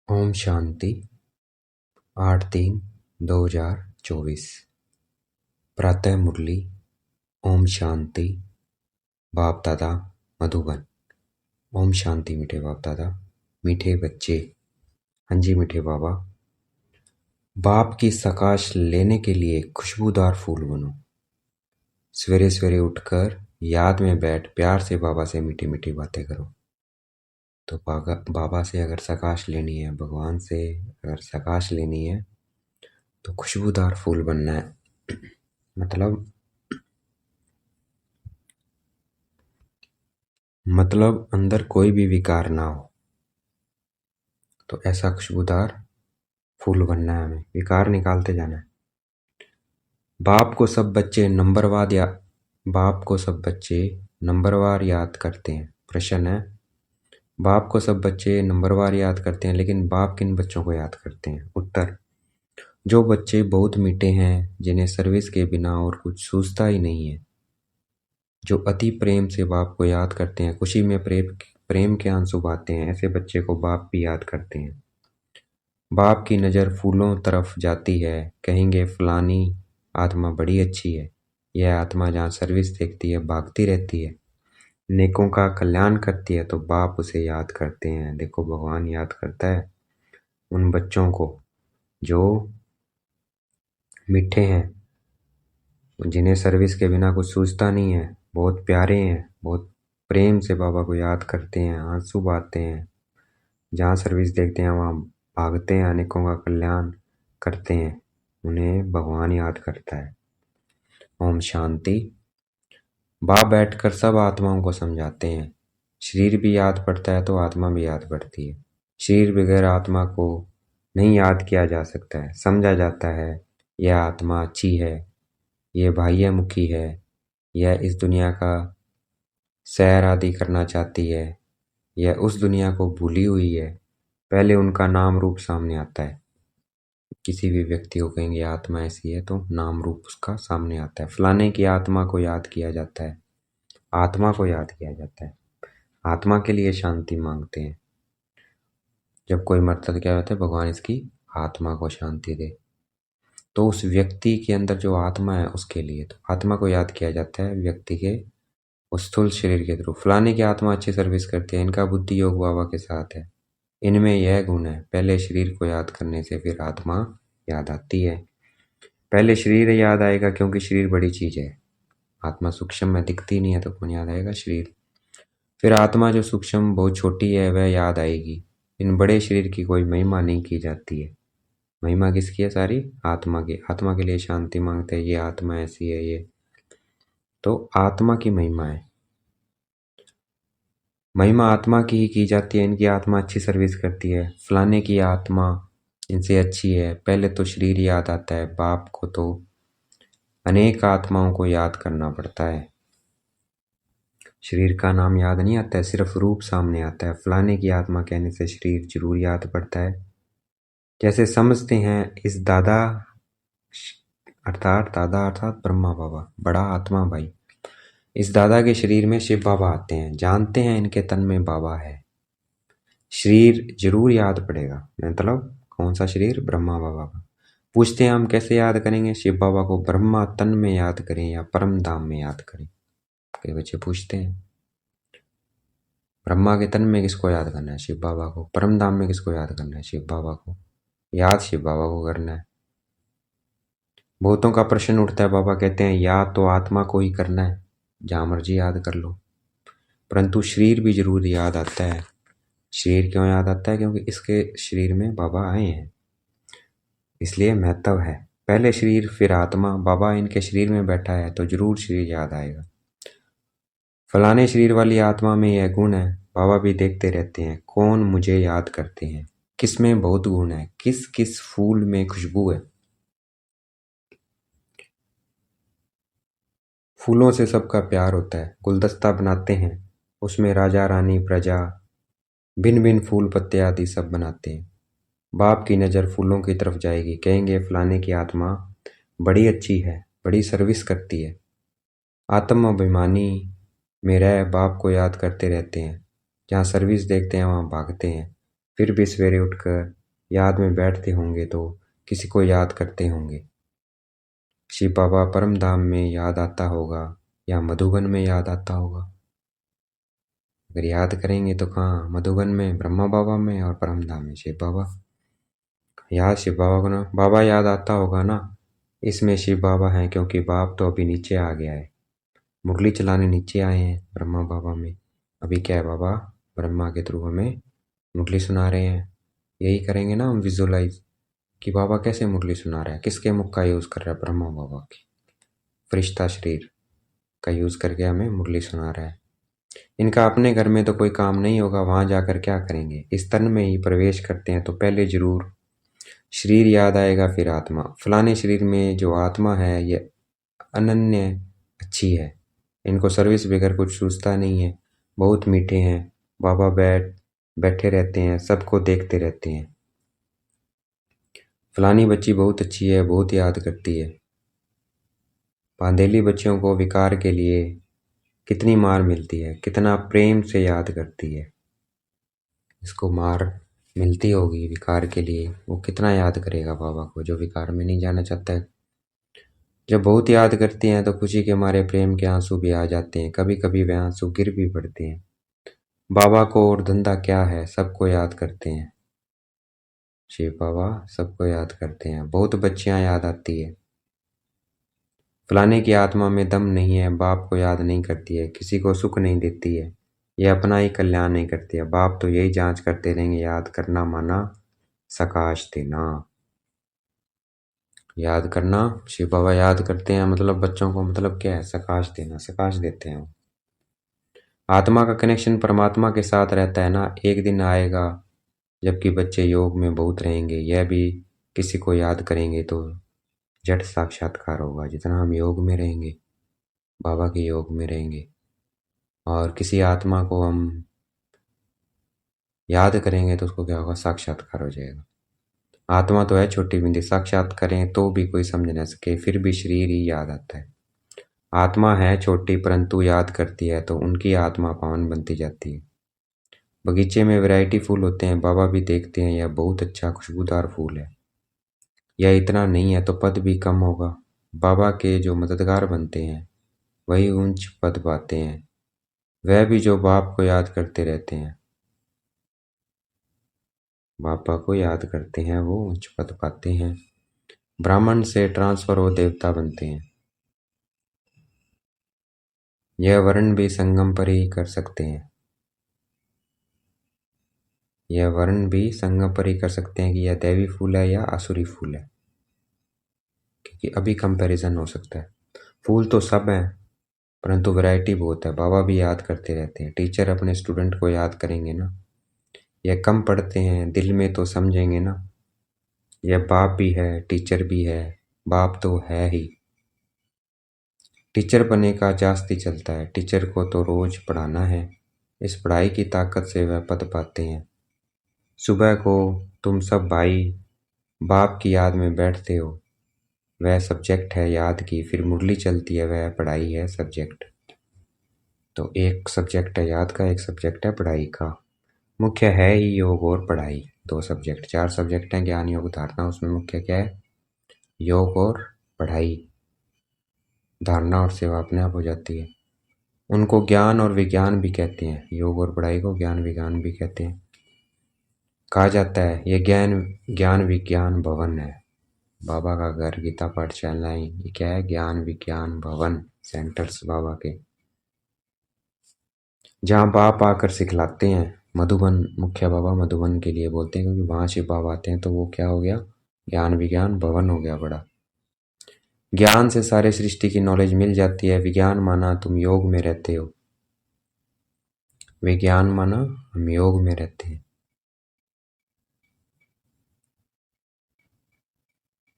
ओम शांति 8/3/2024 प्रातः मुरली। ओम शांति। बाप दादा मधुबन। ओम शांति मीठे बाप दादा, मीठे बच्चे। हाँ जी मीठे बाबा, बाप की सकाश लेने के लिए खुशबूदार फूल बनो। सवेरे सवेरे उठकर याद में बैठ प्यार से बाबा से मीठी मीठी बातें करो। तो बाबा से अगर सकाश लेनी है, भगवान से अगर सकाश लेनी है तो खुशबूदार फूल बनना है। मतलब अंदर कोई भी विकार ना हो, तो ऐसा खुशबूदार फूल बनना है। हमें विकार निकालते जाना है। बाप को सब बच्चे नंबरवार याद करते हैं। प्रश्न है, बाप को सब बच्चे नंबरवार याद करते हैं, लेकिन बाप किन बच्चों को याद करते हैं? उत्तर, जो बच्चे बहुत मीठे हैं, जिन्हें सर्विस के बिना और कुछ सूझता ही नहीं है, जो अति प्रेम से बाप को याद करते हैं, खुशी में प्रेम के आंसू बहाते हैं, ऐसे बच्चे को बाप भी याद करते हैं। बाप की नज़र फूलों तरफ जाती है, कहेंगे फलानी आत्मा बड़ी अच्छी है। यह आत्मा जहाँ सर्विस देखती है भागती रहती है, नेकों का कल्याण करती है, तो बाप उसे याद करते हैं। देखो भगवान याद करता है उन बच्चों को जो मीठे हैं, जिन्हें सर्विस के बिना कुछ सूझता नहीं है, बहुत प्यारे हैं, बहुत प्रेम से बाबा को याद करते हैं, आंसू बहाते हैं, जहाँ सर्विस देखते हैं वहाँ भागते हैं, अनेकों का कल्याण करते हैं, उन्हें भगवान याद करता है। ओम शांति। बाप बैठकर सब आत्माओं को समझाते हैं। शरीर भी याद पड़ता है तो आत्मा भी याद पड़ती है। शरीर बगैर आत्मा को नहीं याद किया जा सकता है। समझा जाता है यह आत्मा अच्छी है, यह बाह्यमुखी है, यह इस दुनिया का सैर आदि करना चाहती है, यह उस दुनिया को भूली हुई है। पहले उनका नाम रूप सामने आता है। किसी भी व्यक्ति को कहेंगे आत्मा ऐसी है तो नाम रूप उसका सामने आता है। फलाने की आत्मा को याद किया जाता है, आत्मा को याद किया जाता है, आत्मा के लिए शांति मांगते हैं। जब कोई मरता तो क्या होता है, भगवान इसकी आत्मा को शांति दे। तो उस व्यक्ति के अंदर जो आत्मा है उसके लिए तो आत्मा को याद किया जाता है, व्यक्ति के उस स्थूल शरीर के थ्रू। फलाने की आत्मा अच्छी सर्विस करती है, इनका बुद्धि योग बाबा के साथ है, इनमें यह गुण है। पहले शरीर को याद करने से फिर आत्मा याद आती है। पहले शरीर याद आएगा क्योंकि शरीर बड़ी चीज है। आत्मा सूक्ष्म में दिखती नहीं है तो कौन याद आएगा? शरीर। फिर आत्मा जो सूक्ष्म बहुत छोटी है वह याद आएगी। इन बड़े शरीर की कोई महिमा नहीं की जाती है। महिमा किसकी है? सारी आत्मा की। आत्मा के लिए शांति मांगते हैं, ये आत्मा ऐसी है, ये तो आत्मा की महिमा है। महिमा आत्मा की ही की जाती है। इनकी आत्मा अच्छी सर्विस करती है, फलाने की आत्मा इनसे अच्छी है। पहले तो शरीर याद आता है, बाप को तो अनेक आत्माओं को याद करना पड़ता है। शरीर का नाम याद नहीं आता है, सिर्फ रूप सामने आता है। फलाने की आत्मा कहने से शरीर जरूर याद पड़ता है। जैसे समझते हैं इस दादा अर्थात ब्रह्मा बाबा, बड़ा आत्मा भाई, इस दादा के शरीर में शिव बाबा आते हैं, जानते हैं इनके तन में बाबा है, शरीर जरूर याद पड़ेगा। मतलब कौन सा शरीर? ब्रह्मा बाबा का। पूछते हैं हम कैसे याद करेंगे? शिव बाबा को ब्रह्मा तन में याद करें या परम धाम में याद करें? कई बच्चे पूछते हैं ब्रह्मा के तन में किसको याद करना है? शिव बाबा को। परम धाम में किसको याद करना है? शिव बाबा को। याद शिव बाबा को करना है। बहुतों का प्रश्न उठता है, बाबा कहते हैं याद तो आत्मा को ही करना है, जहां मर्जी याद कर लो, परंतु शरीर भी जरूर याद आता है। शरीर क्यों याद आता है? क्योंकि इसके शरीर में बाबा आए हैं, इसलिए महत्व है। पहले शरीर फिर आत्मा। बाबा इनके शरीर में बैठा है तो जरूर शरीर याद आएगा। फलाने शरीर वाली आत्मा में यह गुण है, बाबा भी देखते रहते हैं कौन मुझे याद करते हैं, किस में बहुत गुण है, किस किस फूल में खुशबू है। फूलों से सबका प्यार होता है, गुलदस्ता बनाते हैं, उसमें राजा रानी प्रजा भिन्न भिन्न फूल पत्ते आदि सब बनाते हैं। बाप की नज़र फूलों की तरफ जाएगी, कहेंगे फलाने की आत्मा बड़ी अच्छी है, बड़ी सर्विस करती है। आत्म अभिमानी में रह बाप को याद करते रहते हैं, जहाँ सर्विस देखते हैं वहाँ भागते हैं, फिर भी सवेरे उठकर याद में बैठते होंगे तो किसी को याद करते होंगे। शिव बाबा परम धाम में याद आता होगा या मधुबन में याद आता होगा। अगर याद करेंगे तो कहाँ, मधुबन में ब्रह्मा बाबा में और परम धाम में शिव बाबा। याद शिव बाबा को ना बाबा याद आता होगा ना, इसमें शिव बाबा हैं क्योंकि बाप तो अभी नीचे आ गया है, मुरली चलाने नीचे आए हैं ब्रह्मा बाबा में। अभी क्या है, बाबा ब्रह्मा के थ्रू हमें मुरली सुना रहे हैं। यही करेंगे ना हम विजुअलाइज कि बाबा कैसे मुरली सुना रहा है, किसके मुख का यूज़ कर रहा है, ब्रह्मा बाबा की फरिश्ता शरीर का यूज़ करके हमें मुरली सुना रहा है। इनका अपने घर में तो कोई काम नहीं होगा, वहाँ जाकर क्या करेंगे। इस तन में ही प्रवेश करते हैं तो पहले जरूर शरीर याद आएगा, फिर आत्मा। फलाने शरीर में जो आत्मा है ये अनन्य अच्छी है, इनको सर्विस बगैर कुछ सूझता नहीं है, बहुत मीठे हैं। बाबा बैठे रहते हैं, सबको देखते रहते हैं। फलानी बच्ची बहुत अच्छी है, बहुत याद करती है। बांदेली बच्चियों को विकार के लिए कितनी मार मिलती है, कितना प्रेम से याद करती है। इसको मार मिलती होगी विकार के लिए, वो कितना याद करेगा बाबा को जो विकार में नहीं जाना चाहता है। जब बहुत याद करती हैं तो खुशी के मारे प्रेम के आंसू भी आ जाते हैं, कभी कभी वे आंसू गिर भी पड़ते हैं। बाबा को और धंधा क्या है, सबको याद करते हैं। शिव बाबा सबको याद करते हैं, बहुत बच्चियां याद आती है। फलाने की आत्मा में दम नहीं है, बाप को याद नहीं करती है, किसी को सुख नहीं देती है, ये अपना ही कल्याण नहीं करती है। बाप तो यही जांच करते रहेंगे, याद करना माना सकाश देना। याद करना, शिव बाबा याद करते हैं मतलब बच्चों को, मतलब क्या है, सकाश देना, सकाश देते हैं। आत्मा का कनेक्शन परमात्मा के साथ रहता है ना, एक दिन आएगा जबकि बच्चे योग में बहुत रहेंगे, यह भी किसी को याद करेंगे तो जट साक्षात्कार होगा। जितना हम योग में रहेंगे, बाबा के योग में रहेंगे, और किसी आत्मा को हम याद करेंगे तो उसको क्या होगा, साक्षात्कार हो जाएगा। आत्मा तो है छोटी बिंदी, साक्षात करें तो भी कोई समझ ना सके, फिर भी शरीर ही याद आता है। आत्मा है छोटी परंतु याद करती है तो उनकी आत्मा पावन बनती जाती है। बगीचे में वैरायटी फूल होते हैं, बाबा भी देखते हैं यह बहुत अच्छा खुशबूदार फूल है, यह इतना नहीं है तो पद भी कम होगा। बाबा के जो मददगार बनते हैं वही उच्च पद पाते हैं, वह भी जो बाप को याद करते रहते हैं। बाबा को याद करते हैं वो उच्च पद पाते हैं। ब्राह्मण से ट्रांसफर हो देवता बनते हैं। यह वर्ण भी संगम पर ही कर सकते हैं, यह वर्ण भी संगम पर ही कर सकते हैं कि यह दैवी फूल है या आसुरी फूल है, क्योंकि अभी कंपैरिजन हो सकता है। फूल तो सब हैं परंतु वैरायटी बहुत है। बाबा भी याद करते रहते हैं, टीचर अपने स्टूडेंट को याद करेंगे ना, यह कम पढ़ते हैं दिल में तो समझेंगे ना, यह बाप भी है टीचर भी है, बाप तो है ही। टीचर बनने का जास्ती चलता है, टीचर को तो रोज पढ़ाना है, इस पढ़ाई की ताकत से वह पद पाते हैं। सुबह को तुम सब भाई बाप की याद में बैठते हो, वह सब्जेक्ट है याद की, फिर मुरली चलती है, वह पढ़ाई है सब्जेक्ट। तो एक सब्जेक्ट है याद का, एक सब्जेक्ट है पढ़ाई का। मुख्य है ही योग और पढ़ाई, दो सब्जेक्ट, चार सब्जेक्ट हैं ज्ञान योग धारणा, उसमें मुख्य क्या है, योग और पढ़ाई। धारणा और सेवा अपने आप हो जाती है। उनको ज्ञान और विज्ञान भी कहते हैं, योग और पढ़ाई को ज्ञान विज्ञान भी कहते हैं। कहा जाता है ये ज्ञान विज्ञान भवन है, बाबा का घर गीता पाठशाला, ये क्या है, ज्ञान विज्ञान भवन सेंटर्स बाबा के, जहाँ बाप आकर सिखलाते हैं। मधुबन मुख्य बाबा मधुबन के लिए बोलते हैं क्योंकि वहाँ शिव बाबा आते हैं, तो वो क्या हो गया, ज्ञान विज्ञान भवन हो गया बड़ा। ज्ञान से सारे सृष्टि की नॉलेज मिल जाती है, विज्ञान माना तुम योग में रहते हो, विज्ञान माना हम योग में रहते हैं,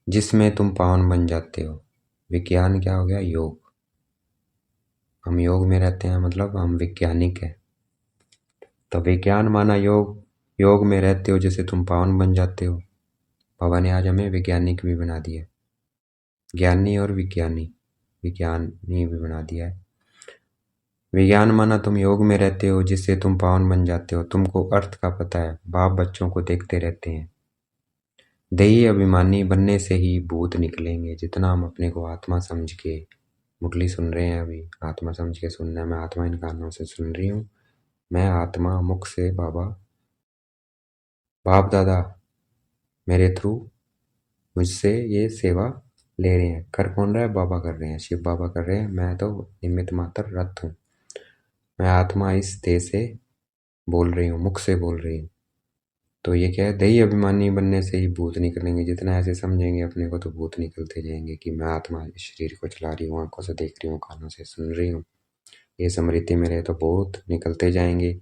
जिसमें तुम पावन बन जाते हो। विज्ञान क्या हो गया, योग, हम योग में रहते हैं मतलब हम वैज्ञानिक हैं। तो विज्ञान माना योग, योग में रहते हो जैसे तुम पावन बन जाते हो। बाबा ने आज हमें वैज्ञानिक भी बना दिया, ज्ञानी और विज्ञानी, विज्ञानी भी बना दिया है। विज्ञान माना तुम योग में रहते हो जिससे तुम पावन बन जाते हो। तुमको अर्थ का पता है। बाप बच्चों को देखते रहते हैं। देही अभिमानी बनने से ही भूत निकलेंगे। जितना हम अपने को आत्मा समझ के मुरली सुन रहे हैं, अभी आत्मा समझ के सुनना है। मैं आत्मा इन कानों से सुन रही हूँ। मैं आत्मा मुख से बाबा बाप दादा मेरे थ्रू मुझसे ये सेवा ले रहे हैं। कर कौन रहा है? बाबा कर रहे हैं, शिव बाबा कर रहे हैं। मैं तो निमित्त मात्र रथ हूँ। मैं आत्मा इस देह से बोल रही हूँ, मुख से बोल रही हूँ। तो ये क्या है? दही अभिमानी बनने से ही भूत निकलेंगे। जितना ऐसे समझेंगे अपने को तो भूत निकलते जाएंगे कि मैं आत्मा इस शरीर को चला रही हूँ, आंखों से देख रही हूँ, कानों से सुन रही हूँ। ये स्मृति में रहे तो भूत निकलते जाएंगे।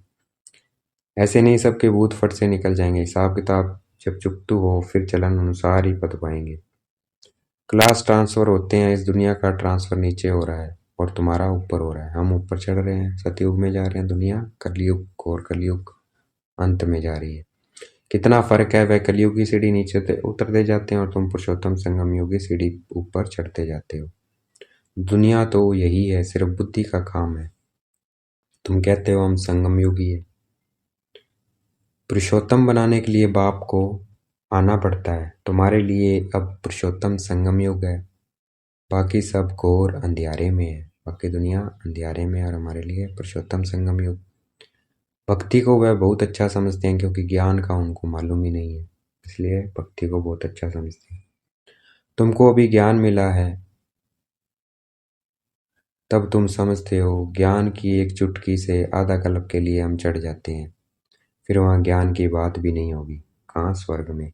ऐसे नहीं सबके भूत फट से निकल जाएंगे। हिसाब किताब जब चुकतू हो फिर चलन अनुसार ही पद पाएंगे। क्लास ट्रांसफर होते हैं। इस दुनिया का ट्रांसफर नीचे हो रहा है और तुम्हारा ऊपर हो रहा है। हम ऊपर चढ़ रहे हैं, सतयुग में जा रहे हैं। दुनिया कलयुग और कलयुग अंत में जा रही है। कितना फर्क है? वह कलयुग की सीढ़ी नीचे उतरते जाते हैं और तुम पुरुषोत्तम संगम युग की सीढ़ी ऊपर चढ़ते जाते हो। दुनिया तो यही है, सिर्फ बुद्धि का काम है। तुम कहते हो हम संगम युगी है। पुरुषोत्तम बनाने के लिए बाप को आना पड़ता है। तुम्हारे लिए अब पुरुषोत्तम संगम युग है। बाकी सब घोर अंधियारे में है। बाकी दुनिया अंधियारे में है और हमारे लिए पुरुषोत्तम संगम युग। भक्ति को वह बहुत अच्छा समझते हैं क्योंकि ज्ञान का उनको मालूम ही नहीं है, इसलिए भक्ति को बहुत अच्छा समझते हैं। तुमको अभी ज्ञान मिला है तब तुम समझते हो। ज्ञान की एक चुटकी से आधा कल्प के लिए हम चढ़ जाते हैं, फिर वहाँ ज्ञान की बात भी नहीं होगी। कहाँ? स्वर्ग में।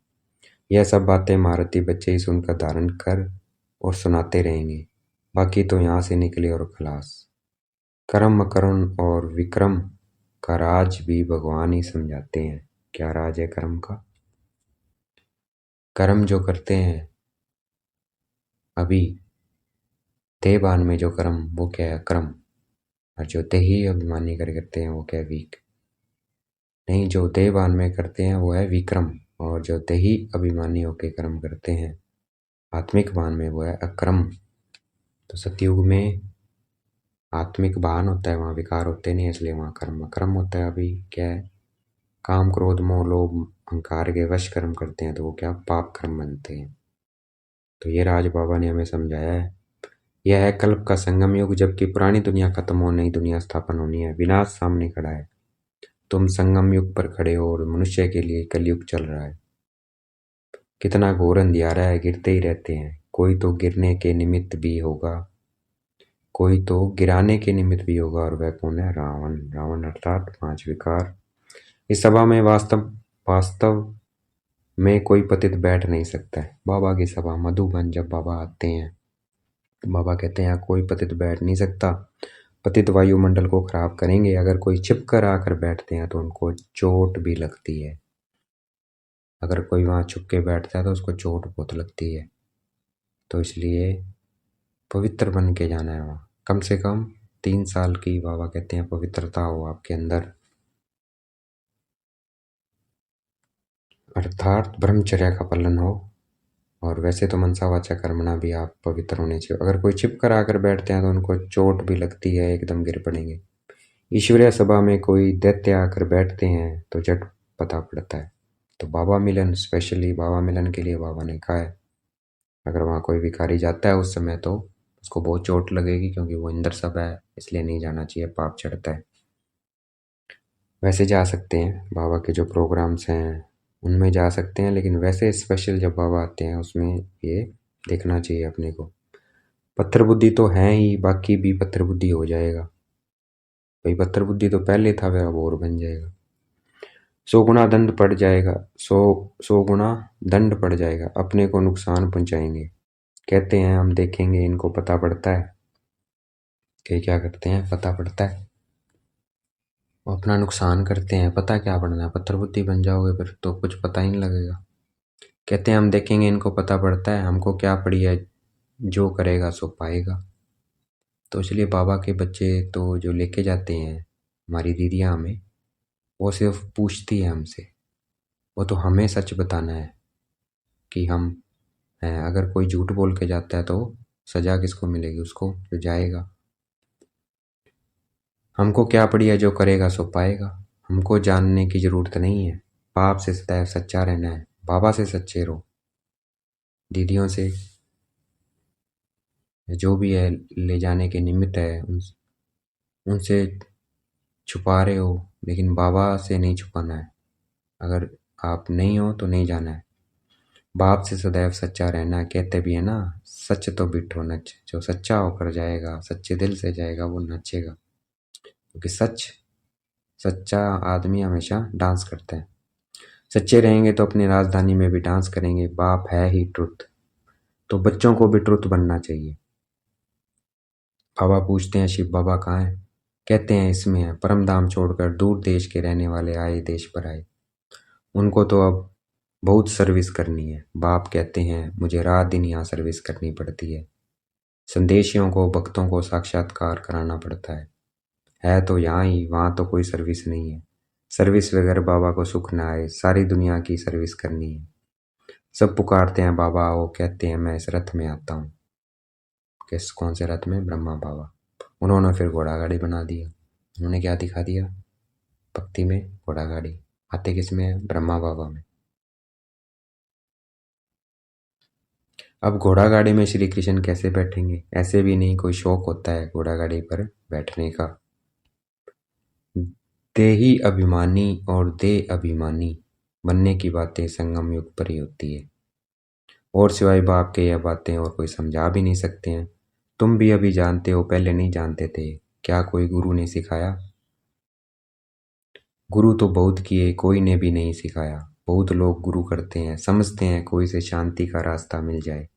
यह सब बातें महारथी बच्चे ही सुनकर धारण कर और सुनाते रहेंगे। बाकी तो यहाँ से निकले और खलास। कर्म अकर्म और विक्रम का राज भी भगवान ही समझाते हैं। क्या राज है कर्म का? कर्म जो करते हैं अभी देहभान में, जो कर्म, वो क्या है? कर्म। और जो देही अभिमानी करते हैं वो क्या है? वीक। नहीं, जो देहभान में करते हैं वो है विक्रम, और जो देही अभिमानी होकर कर्म करते हैं आत्मिक भान में वो है अक्रम। तो सतयुग में आत्मिक भान होता है, वहाँ विकार होते नहीं, इसलिए वहाँ कर्म अक्रम होता है। अभी क्या है? काम क्रोध मोह लोभ अहंकार के वश कर्म करते हैं तो वो क्या? पाप कर्म बनते हैं। तो ये राज बाबा ने हमें समझाया है। यह है कल्प का संगम युग, जबकि पुरानी दुनिया खत्म हो, नई दुनिया स्थापन होनी है। विनाश सामने खड़ा है। तुम संगम युग पर खड़े हो और मनुष्य के लिए कलयुग चल रहा है। कितना घोर अंधियारा है, गिरते ही रहते हैं। कोई तो गिरने के निमित्त भी होगा, कोई तो गिराने के निमित्त भी होगा, और वह कौन है? रावण। रावण अर्थात पांच विकार। इस सभा में वास्तव वास्तव में कोई पतित बैठ नहीं सकता है। बाबा की सभा मधुबन, जब बाबा आते हैं बाबा कहते हैं यहाँ कोई पतित बैठ नहीं सकता। पतित वायुमंडल को खराब करेंगे। अगर कोई छिप कर आकर बैठते हैं तो उनको चोट भी लगती है। अगर कोई वहाँ छुप के बैठता है तो उसको चोट बहुत लगती है। तो इसलिए पवित्र बन के जाना है वहाँ। कम से कम 3 साल की बाबा कहते हैं पवित्रता हो आपके अंदर, अर्थात ब्रह्मचर्य का पालन हो। और वैसे तो मनसा वाचा कर्मणा भी आप पवित्र होने चाहिए। अगर कोई छिप कर आकर बैठते हैं तो उनको चोट भी लगती है, एकदम गिर पड़ेंगे। ईश्वरीय सभा में कोई दैत्य आकर बैठते हैं तो झट पता पड़ता है। तो बाबा मिलन, स्पेशली बाबा मिलन के लिए बाबा ने कहा है अगर वहाँ कोई भिखारी जाता है उस समय तो उसको बहुत चोट लगेगी, क्योंकि वो इंद्र सभा है, इसलिए नहीं जाना चाहिए, पाप चढ़ता है। वैसे जा सकते हैं, बाबा के जो प्रोग्राम्स हैं उनमें जा सकते हैं, लेकिन वैसे स्पेशल जब बाबा आते हैं उसमें ये देखना चाहिए अपने को। पत्थर बुद्धि तो है ही, बाकी भी पत्थर बुद्धि हो जाएगा। भाई पत्थर बुद्धि तो पहले था, वह अब और बन जाएगा। 100 गुना दंड पड़ जाएगा। 100 गुना दंड पड़ जाएगा। अपने को नुकसान पहुंचाएंगे। कहते हैं हम देखेंगे, इनको पता पड़ता है कि क्या करते हैं, पता पड़ता है। वो अपना नुकसान करते हैं। पता क्या पड़ना है? पत्थर बुद्धि बन जाओगे फिर तो कुछ पता ही नहीं लगेगा। कहते हैं हम देखेंगे, इनको पता पड़ता है। हमको क्या पड़ी है? जो करेगा सो पाएगा। तो इसलिए बाबा के बच्चे तो जो लेके जाते हैं हमारी दीदियाँ हमें, वो सिर्फ पूछती है हमसे। वो तो हमें सच बताना है कि हम हैं। अगर कोई झूठ बोल के जाता है तो सजा किसको मिलेगी? उसको जो जाएगा। हमको क्या पड़ी है, जो करेगा सो पाएगा। हमको जानने की जरूरत नहीं है। बाप से सदैव सच्चा रहना है। बाबा से सच्चे रहो। दीदियों से जो भी है ले जाने के निमित्त है उनसे छुपा रहे हो, लेकिन बाबा से नहीं छुपाना है। अगर आप नहीं हो तो नहीं जाना है। बाप से सदैव सच्चा रहना है। कहते भी है ना, सच तो बिठो नच। जो सच्चा होकर जाएगा, सच्चे दिल से जाएगा, वो नचेगा। क्योंकि सच्चा आदमी हमेशा डांस करता है। सच्चे रहेंगे तो अपनी राजधानी में भी डांस करेंगे। बाप है ही ट्रुथ, तो बच्चों को भी ट्रुथ बनना चाहिए। बाबा पूछते हैं शिव बाबा कहाँ है? कहते हैं इसमें है। परम धाम छोड़कर दूर देश के रहने वाले आए देश पर आए। उनको तो अब बहुत सर्विस करनी है। बाप कहते हैं मुझे रात दिन यहाँ सर्विस करनी पड़ती है। संदेशियों को, भक्तों को साक्षात्कार कराना पड़ता है तो यहाँ ही, वहाँ तो कोई सर्विस नहीं है। सर्विस वगैरह बाबा को सुख ना आए। सारी दुनिया की सर्विस करनी है। सब पुकारते हैं बाबा आओ। कहते हैं मैं इस रथ में आता हूँ। किस कौन से रथ में? ब्रह्मा बाबा। उन्होंने फिर घोड़ा गाड़ी बना दिया। उन्होंने क्या दिखा दिया? भक्ति में घोड़ा गाड़ी। आते किस में है? ब्रह्मा बाबा में। अब घोड़ा गाड़ी में श्री कृष्ण कैसे बैठेंगे? ऐसे भी नहीं, कोई शौक होता है घोड़ा गाड़ी पर बैठने का। देही अभिमानी और दे अभिमानी बनने की बातें संगम युग पर ही होती है। और सिवाय बाप के यह बातें और कोई समझा भी नहीं सकते हैं। तुम भी अभी जानते हो, पहले नहीं जानते थे। क्या कोई गुरु ने सिखाया? गुरु तो बहुत किए, कोई ने भी नहीं सिखाया। बहुत लोग गुरु करते हैं, समझते हैं कोई से शांति का रास्ता मिल जाए।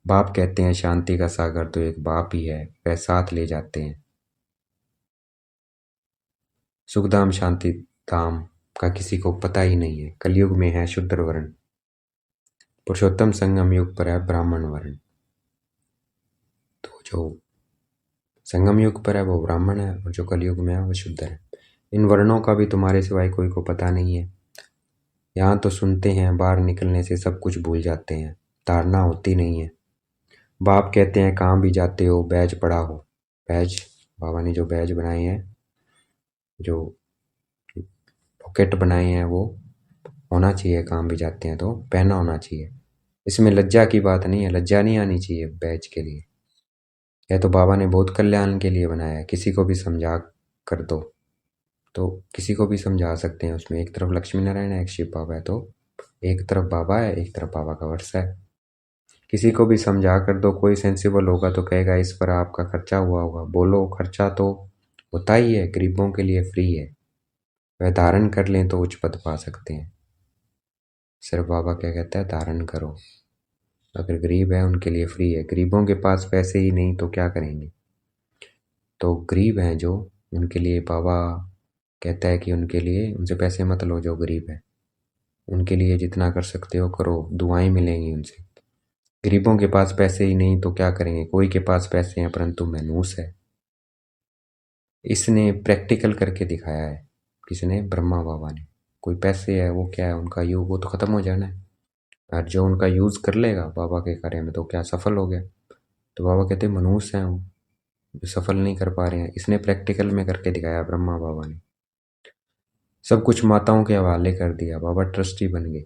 बाप कहते हैं शांति का सागर तो एक बाप ही है, वह साथ ले जाते हैं। सुखधाम शांति धाम का किसी को पता ही नहीं है। कलयुग में है शूद्र वर्ण, पुरुषोत्तम संगम युग पर है ब्राह्मण वर्ण। तो जो संगम युग पर है वो ब्राह्मण है, और जो कलयुग में है वो शूद्र है। इन वर्णों का भी तुम्हारे सिवाय कोई को पता नहीं है। यहाँ तो सुनते हैं, बाहर निकलने से सब कुछ भूल जाते हैं। धारणा होती नहीं है। बाप कहते हैं कहाँ भी जाते हो बैज पड़ा हो। बैज, बाबा ने जो बैज बनाए हैं, जो पॉकेट बनाए हैं, वो होना चाहिए। कहाँ भी जाते हैं तो पहना होना चाहिए। इसमें लज्जा की बात नहीं है। लज्जा नहीं आनी चाहिए बैज के लिए। यह तो बाबा ने बहुत कल्याण के लिए बनाया है। किसी को भी समझा कर दो तो किसी को भी समझा सकते हैं। उसमें एक तरफ लक्ष्मी नारायण है, एक शिव बाबा है, तो एक तरफ बाबा है, एक तरफ बाबा का वर्ष है। किसी को भी समझा कर दो, कोई सेंसिबल होगा तो कहेगा इस पर आपका खर्चा हुआ होगा। बोलो खर्चा तो होता ही है, गरीबों के लिए फ्री है। वह धारण कर लें तो उच्च पद पा सकते हैं। सिर्फ बाबा क्या कहता है? धारण करो। अगर गरीब है उनके लिए फ्री है। गरीबों के पास पैसे ही नहीं तो क्या करेंगे? तो गरीब हैं जो, उनके लिए बाबा कहता है कि उनके लिए उनसे पैसे मत लो। जो गरीब है उनके लिए जितना कर सकते हो करो, दुआएं मिलेंगी उनसे। गरीबों के पास पैसे ही नहीं तो क्या करेंगे? कोई के पास पैसे हैं परंतु मनहूस है। इसने प्रैक्टिकल करके दिखाया है। किसने? ब्रह्मा बाबा ने। कोई पैसे है, वो क्या है, उनका युग वो तो खत्म हो जाना है। और जो उनका यूज कर लेगा बाबा के कार्य में तो क्या सफल हो गया। तो बाबा कहते हैं मनहूस हैं वो, जो सफल नहीं कर पा रहे हैं। इसने प्रैक्टिकल में करके दिखाया ब्रह्मा बाबा ने। सब कुछ माताओं के हवाले कर दिया। बाबा ट्रस्टी बन गए।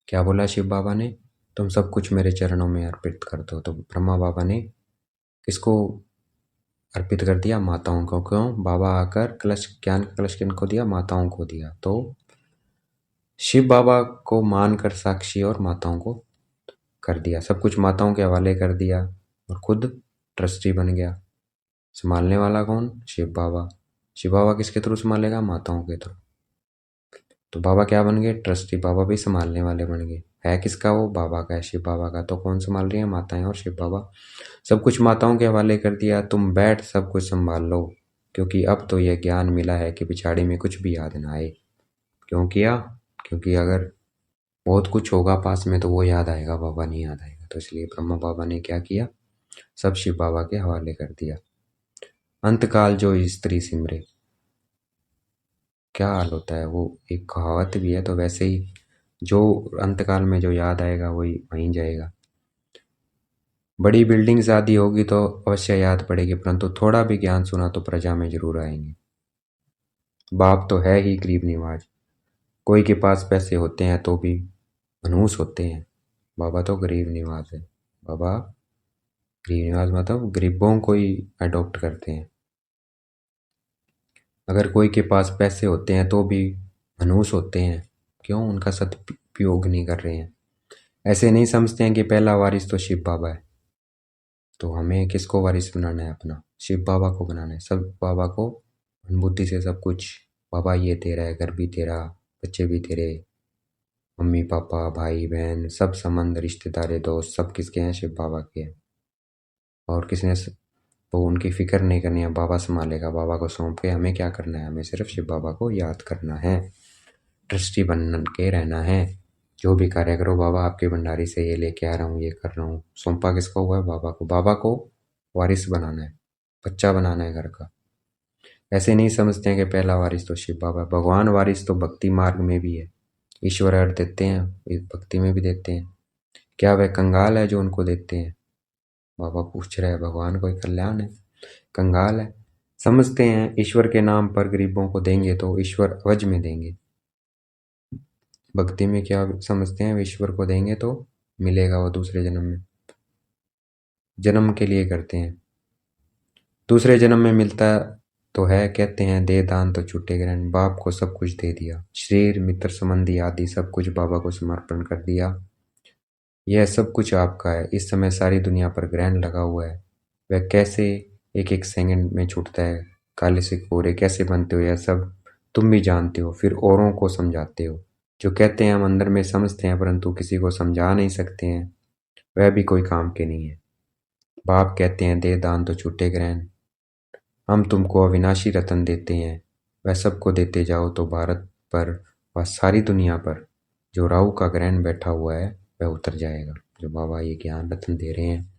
क्या बोला शिव बाबा ने? तुम सब कुछ मेरे चरणों में अर्पित कर दो। तो ब्रह्मा बाबा ने किसको अर्पित कर दिया? माताओं को। क्यों? बाबा आकर कलश, ज्ञान का कलश किनको दिया? माताओं को दिया। तो शिव बाबा को मानकर साक्षी और माताओं को कर दिया। सब कुछ माताओं के हवाले कर दिया और खुद ट्रस्टी बन गया। संभालने वाला कौन? शिव बाबा। शिव बाबा किसके थ्रू संभालेगा? माताओं के थ्रू। तो बाबा क्या बन गए? ट्रस्टी। बाबा भी संभालने वाले बन गए। है किसका? वो बाबा का है, शिव बाबा का। तो कौन संभाल रही है? माताएं और शिव बाबा। सब कुछ माताओं के हवाले कर दिया। तुम बैठ सब कुछ संभाल लो, क्योंकि अब तो यह ज्ञान मिला है कि पिछाड़ी में कुछ भी याद ना आए। क्यों किया? क्योंकि अगर बहुत कुछ होगा पास में तो वो याद आएगा, बाबा नहीं याद आएगा। तो इसलिए ब्रह्मा बाबा ने क्या किया? सब शिव बाबा के हवाले कर दिया। अंतकाल जो स्त्री सिमरे, क्या हाल होता है? वो एक कहावत भी है। तो वैसे ही जो अंतकाल में जो याद आएगा वही वहीं जाएगा। बड़ी बिल्डिंग्स आदि होगी तो अवश्य याद पड़ेगी, परंतु थोड़ा भी ज्ञान सुना तो प्रजा में जरूर आएंगे। बाप तो है ही गरीब निवाज। कोई के पास पैसे होते हैं तो भी मनहूस होते हैं। बाबा तो गरीब निवाज है। बाबा गरीब निवाज मतलब गरीबों को ही अडॉप्ट करते हैं। अगर कोई के पास पैसे होते हैं तो भी मनहूस होते हैं, क्यों? उनका सदुपयोग नहीं कर रहे हैं। ऐसे नहीं समझते हैं कि पहला वारिस तो शिव बाबा है, तो हमें किसको वारिस बनाना है? अपना शिव बाबा को बनाना है। सब बाबा को बुद्धि से सब कुछ, बाबा ये तेरा है, घर भी तेरा, बच्चे भी तेरे, मम्मी पापा भाई बहन सब संबंध रिश्तेदार दोस्त सब किसके हैं? शिव बाबा के हैं। और किसने तो उनकी फिक्र नहीं करनी है, बाबा संभालेगा। बाबा को सौंप के हमें क्या करना है? हमें सिर्फ शिव बाबा को याद करना है, ट्रस्टी बन के रहना है। जो भी कार्य करो, बाबा आपके भंडारी से ये लेके आ रहा हूँ, ये कर रहा हूँ। सौंपा किसको हुआ है? बाबा को। बाबा को वारिस बनाना है, बच्चा बनाना है घर का। ऐसे नहीं समझते हैं कि पहला वारिस तो शिव बाबा है। भगवान वारिस तो भक्ति मार्ग में भी है। ईश्वर अर्थ देते हैं, भक्ति में भी देते हैं। क्या वह कंगाल है जो उनको देते हैं? बाबा पूछ रहे हैं, भगवान को कल्याण है, कंगाल है। समझते हैं ईश्वर के नाम पर गरीबों को देंगे तो ईश्वर अवज में देंगे। भक्ति में क्या समझते हैं? ईश्वर को देंगे तो मिलेगा वो दूसरे जन्म में। जन्म के लिए करते हैं, दूसरे जन्म में मिलता तो है। कहते हैं दे दान तो छूटे ग्रहण। बाप को सब कुछ दे दिया, शरीर मित्र संबंधी आदि सब कुछ बाबा को समर्पण कर दिया। यह सब कुछ आपका है। इस समय सारी दुनिया पर ग्रहण लगा हुआ है। वह कैसे एक एक सेकंड में छूटता है, काले से कोरे कैसे बनते हो, यह सब तुम भी जानते हो, फिर औरों को समझाते हो। जो कहते हैं हम अंदर में समझते हैं परंतु किसी को समझा नहीं सकते हैं, वह भी कोई काम के नहीं है। बाप कहते हैं दे दान तो छूटे ग्रहण। हम तुमको अविनाशी रतन देते हैं, वह सबको देते जाओ तो भारत पर व सारी दुनिया पर जो राहु का ग्रहण बैठा हुआ है वह उतर जाएगा। जो बाबा ये ज्ञान रत्न दे रहे हैं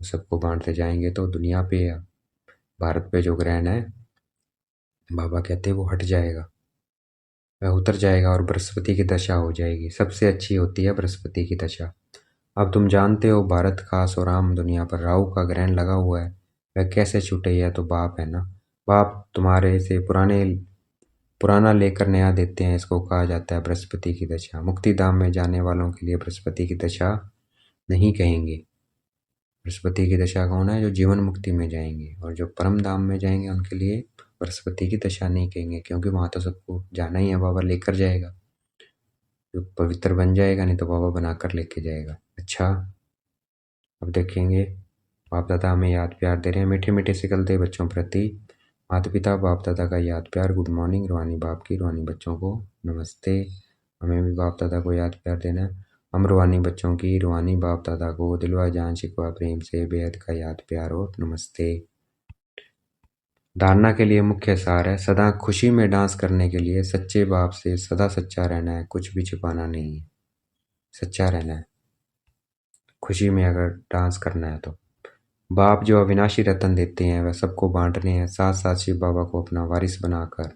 सबको बांटते जाएंगे तो दुनिया पे या भारत पे जो ग्रहण है, बाबा कहते हैं वो हट जाएगा, वह उतर जाएगा और बृहस्पति की दशा हो जाएगी। सबसे अच्छी होती है बृहस्पति की दशा। अब तुम जानते हो भारत खास और आम दुनिया पर राहु का ग्रहण लगा हुआ है, वह कैसे छूटे? यह तो बाप है ना। बाप तुम्हारे से पुराना लेकर नया देते हैं। इसको कहा जाता है बृहस्पति की दशा। मुक्ति धाम में जाने वालों के लिए बृहस्पति की दशा नहीं कहेंगे। बृहस्पति की दशा कौन है? जो जीवन मुक्ति में जाएंगे, और जो परम धाम में जाएंगे उनके लिए बृहस्पति की दशा नहीं कहेंगे, क्योंकि वहां तो सबको जाना ही है, बाबा लेकर जाएगा। जो पवित्र बन जाएगा, नहीं तो बाबा बनाकर लेके जाएगा। अच्छा, अब देखेंगे बाप दादा हमें याद प्यार दे रहे हैं। मीठे मीठे सिकलते बच्चों प्रति माता पिता बाप दादा का याद प्यार। Good morning. रूहानी बाप की रूहानी बच्चों को नमस्ते। हमें भी बाप दादा को याद प्यार देना है। हम रूहानी बच्चों की रूहानी बाप दादा को दिलवा जान शिकवा प्रेम से बेहद का याद प्यार और नमस्ते। धारणा के लिए मुख्य सार है, सदा खुशी में डांस करने के लिए सच्चे बाप से सदा सच्चा रहना है, कुछ भी छिपाना नहीं है, सच्चा रहना है। खुशी में अगर डांस करना है तो बाप जो अविनाशी रतन देते हैं वह सबको बांटने हैं। साथ साथ शिव बाबा को अपना वारिस बनाकर,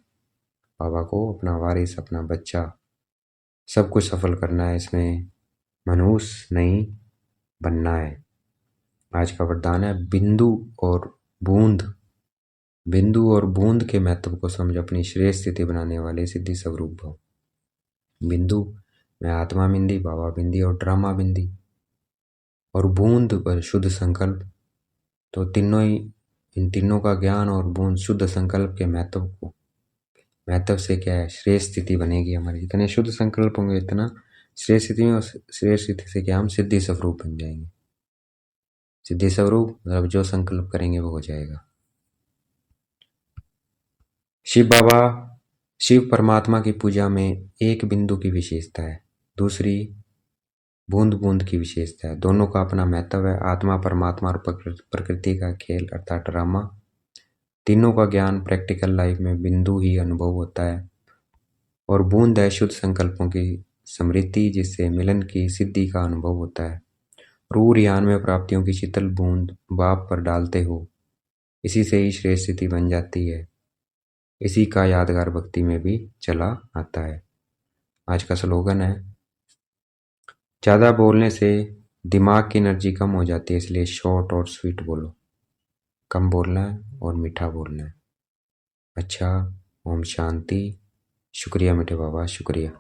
बाबा को अपना वारिस, अपना बच्चा, सब कुछ सफल करना है। इसमें मनहूस नहीं बनना है। आज का वरदान है बिंदु और बूंद। बिंदु और बूंद के महत्व को समझ अपनी श्रेष्ठ स्थिति बनाने वाले सिद्धि स्वरूप भव। बिंदु में आत्मा बिंदी, बाबा बिंदी और ड्रामा बिंदी, और बूंद पर शुद्ध संकल्प। तो तीनों ही, इन तीनों का ज्ञान और बूंद शुद्ध संकल्प के महत्व से क्या है? श्रेष्ठ स्थिति बनेगी हमारी। जितने शुद्ध संकल्प होंगे इतना श्रेष्ठ स्थिति में, और श्रेष्ठ स्थिति से क्या हम सिद्धि स्वरूप बन जाएंगे। सिद्धि स्वरूप मतलब जो संकल्प करेंगे वो हो जाएगा। शिव बाबा, शिव परमात्मा की पूजा में एक बिंदु की विशेषता है, दूसरी बूंद बूंद की विशेषता है। दोनों का अपना महत्व है। आत्मा परमात्मा और प्रकृति का खेल अर्थात ड्रामा। तीनों का ज्ञान प्रैक्टिकल लाइफ में बिंदु ही अनुभव होता है, और बूंद है शुद्ध संकल्पों की समृद्धि जिससे मिलन की सिद्धि का अनुभव होता है। रूह रियान में प्राप्तियों की शीतल बूंद बाप पर डालते हो, इसी से ही श्रेष्ठ स्थिति बन जाती है। इसी का यादगार भक्ति में भी चला आता है। आज का स्लोगन है, ज्यादा बोलने से दिमाग की एनर्जी कम हो जाती है, इसलिए शॉर्ट और स्वीट बोलो। कम बोलना है और मीठा बोलना है। अच्छा। ओम शांति। शुक्रिया मीठे बाबा, शुक्रिया।